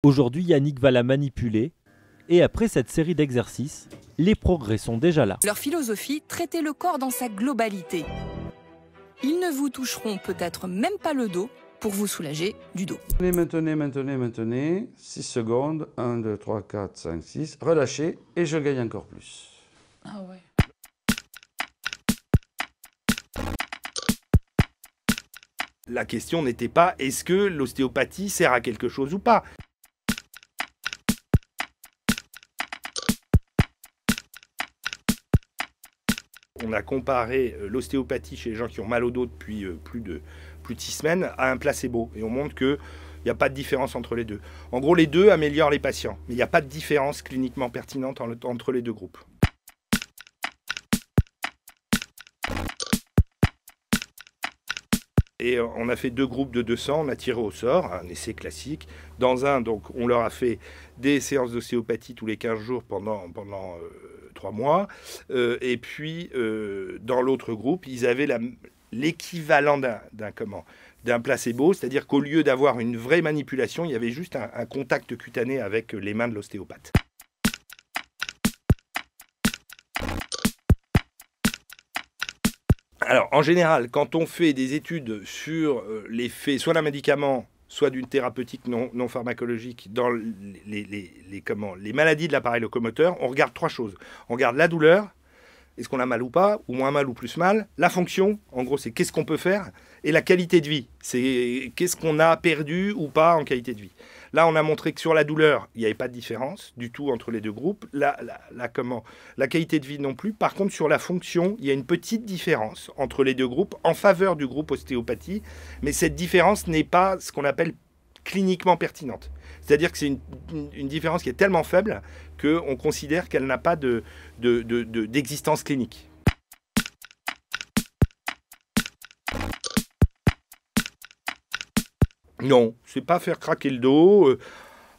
Aujourd'hui, Yannick va la manipuler et après cette série d'exercices, les progrès sont déjà là. Leur philosophie, traiter le corps dans sa globalité. Ils ne vous toucheront peut-être même pas le dos pour vous soulager du dos. Maintenez. 6 secondes. 1, 2, 3, 4, 5, 6. Relâchez et je gagne encore plus. Ah ouais. La question n'était pas est-ce que l'ostéopathie sert à quelque chose ou pas. On a comparé l'ostéopathie chez les gens qui ont mal au dos depuis plus de 6 semaines à un placebo. Et on montre qu'il n'y a pas de différence entre les deux. En gros, les deux améliorent les patients. Mais il n'y a pas de différence cliniquement pertinente entre les deux groupes. Et on a fait 2 groupes de 200, on a tiré au sort, un essai classique. Dans un, donc, on leur a fait des séances d'ostéopathie tous les 15 jours pendant 3 mois. Et puis, dans l'autre groupe, ils avaient l'équivalent d'un placebo, c'est-à-dire qu'au lieu d'avoir une vraie manipulation, il y avait juste un contact cutané avec les mains de l'ostéopathe. Alors, en général, quand on fait des études sur l'effet soit d'un médicament, soit d'une thérapeutique non pharmacologique dans les maladies de l'appareil locomoteur, on regarde 3 choses. On regarde la douleur, est-ce qu'on a mal ou pas, ou moins mal ou plus mal. La fonction, en gros, c'est qu'est-ce qu'on peut faire. Et la qualité de vie, c'est qu'est-ce qu'on a perdu ou pas en qualité de vie. Là, on a montré que sur la douleur, il n'y avait pas de différence du tout entre les deux groupes. La qualité de vie non plus. Par contre, sur la fonction, il y a une petite différence entre les deux groupes en faveur du groupe ostéopathie. Mais cette différence n'est pas ce qu'on appelle cliniquement pertinente. C'est-à-dire que c'est une différence qui est tellement faible qu'on considère qu'elle n'a pas d'existence clinique. Non, c'est pas faire craquer le dos.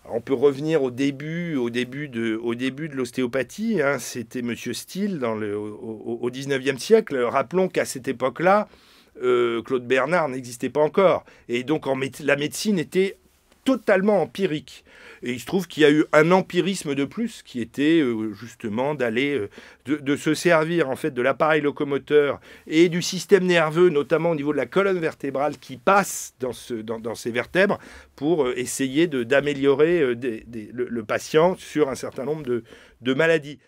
On peut revenir au début de l'ostéopathie. Hein. C'était Monsieur Steele au 19e siècle. Rappelons qu'à cette époque-là, Claude Bernard n'existait pas encore. Et donc la médecine était totalement empirique. Et il se trouve qu'il y a eu un empirisme de plus qui était justement d'aller de se servir en fait de l'appareil locomoteur et du système nerveux, notamment au niveau de la colonne vertébrale qui passe dans ces vertèbres pour essayer d'améliorer le patient sur un certain nombre de maladies.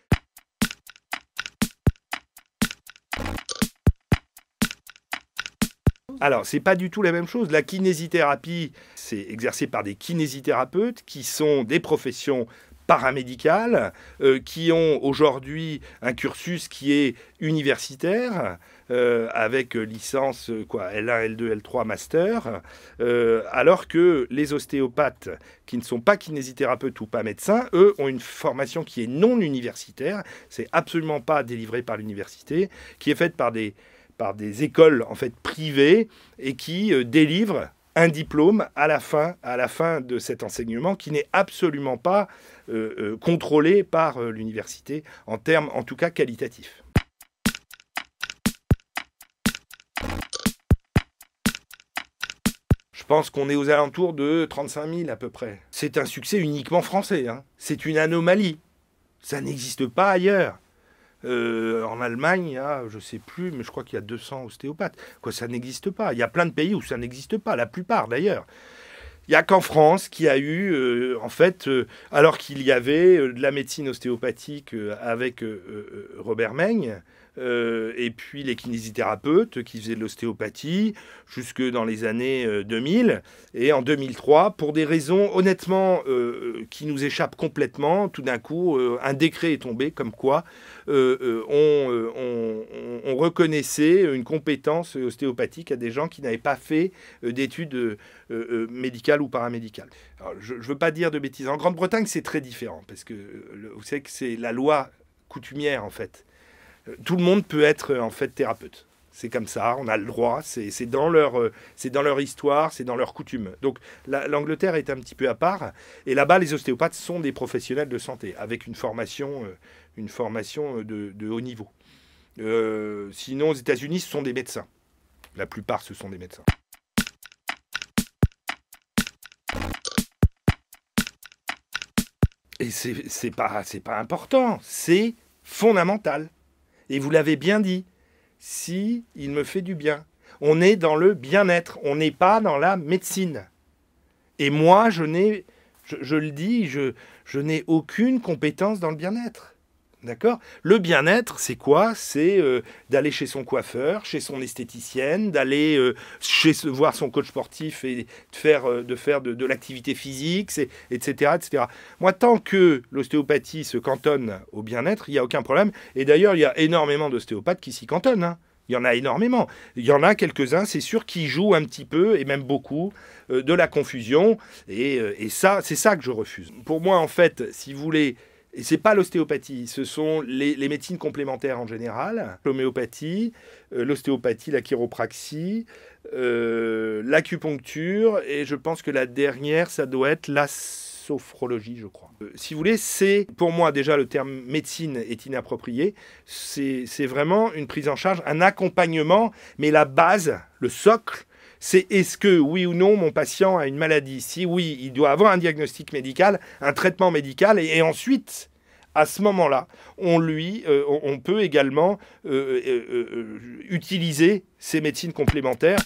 Alors, c'est pas du tout la même chose. La kinésithérapie, c'est exercé par des kinésithérapeutes qui sont des professions paramédicales, qui ont aujourd'hui un cursus qui est universitaire, avec licence L1, L2, L3, master, alors que les ostéopathes qui ne sont pas kinésithérapeutes ou pas médecins, eux, ont une formation qui est non universitaire, c'est absolument pas délivré par l'université, qui est faite par des écoles en fait privées et qui délivrent un diplôme à la fin de cet enseignement qui n'est absolument pas contrôlé par l'université en termes en tout cas qualitatifs. Je pense qu'on est aux alentours de 35 000 à peu près. C'est un succès uniquement français. Hein. C'est une anomalie. Ça n'existe pas ailleurs. En Allemagne, il y a, je ne sais plus, mais je crois qu'il y a 200 ostéopathes. Ça n'existe pas. Il y a plein de pays où ça n'existe pas, la plupart d'ailleurs. Il n'y a qu'en France qui a eu, alors qu'il y avait de la médecine ostéopathique avec Robert Meigne, et puis les kinésithérapeutes qui faisaient de l'ostéopathie jusque dans les années 2000. Et en 2003, pour des raisons honnêtement qui nous échappent complètement, tout d'un coup, un décret est tombé comme quoi on reconnaissait une compétence ostéopathique à des gens qui n'avaient pas fait d'études médicales ou paramédicales. Alors, je ne veux pas dire de bêtises. En Grande-Bretagne, c'est très différent parce que vous savez que c'est la loi coutumière en fait. Tout le monde peut être en fait thérapeute. C'est comme ça, on a le droit, c'est dans leur histoire, c'est dans leur coutume. Donc l'Angleterre est un petit peu à part. Et là-bas, les ostéopathes sont des professionnels de santé avec une formation de haut niveau. Sinon, aux États-Unis, ce sont des médecins. La plupart, ce sont des médecins. Et c'est pas important, c'est fondamental. Et vous l'avez bien dit, si il me fait du bien. On est dans le bien-être, on n'est pas dans la médecine. Et moi, je le dis, je n'ai aucune compétence dans le bien-être. D'accord ? Le bien-être, c'est quoi ? C'est d'aller chez son coiffeur, chez son esthéticienne, d'aller voir son coach sportif et de faire de l'activité physique, etc., etc. Moi, tant que l'ostéopathie se cantonne au bien-être, il n'y a aucun problème. Et d'ailleurs, il y a énormément d'ostéopathes qui s'y cantonnent, hein. Il y en a énormément. Il y en a quelques-uns, c'est sûr, qui jouent un petit peu, et même beaucoup, de la confusion. Et ça, c'est ça que je refuse. Pour moi, en fait, si vous voulez... Et ce n'est pas l'ostéopathie, ce sont les médecines complémentaires en général, l'homéopathie, l'ostéopathie, la chiropraxie, l'acupuncture, et je pense que la dernière, ça doit être la sophrologie, je crois. Si vous voulez, c'est, pour moi déjà, le terme médecine est inapproprié, c'est vraiment une prise en charge, un accompagnement, mais la base, le socle, c'est est-ce que, oui ou non, mon patient a une maladie ? Si oui, il doit avoir un diagnostic médical, un traitement médical, et ensuite, à ce moment-là, on peut également utiliser ces médecines complémentaires.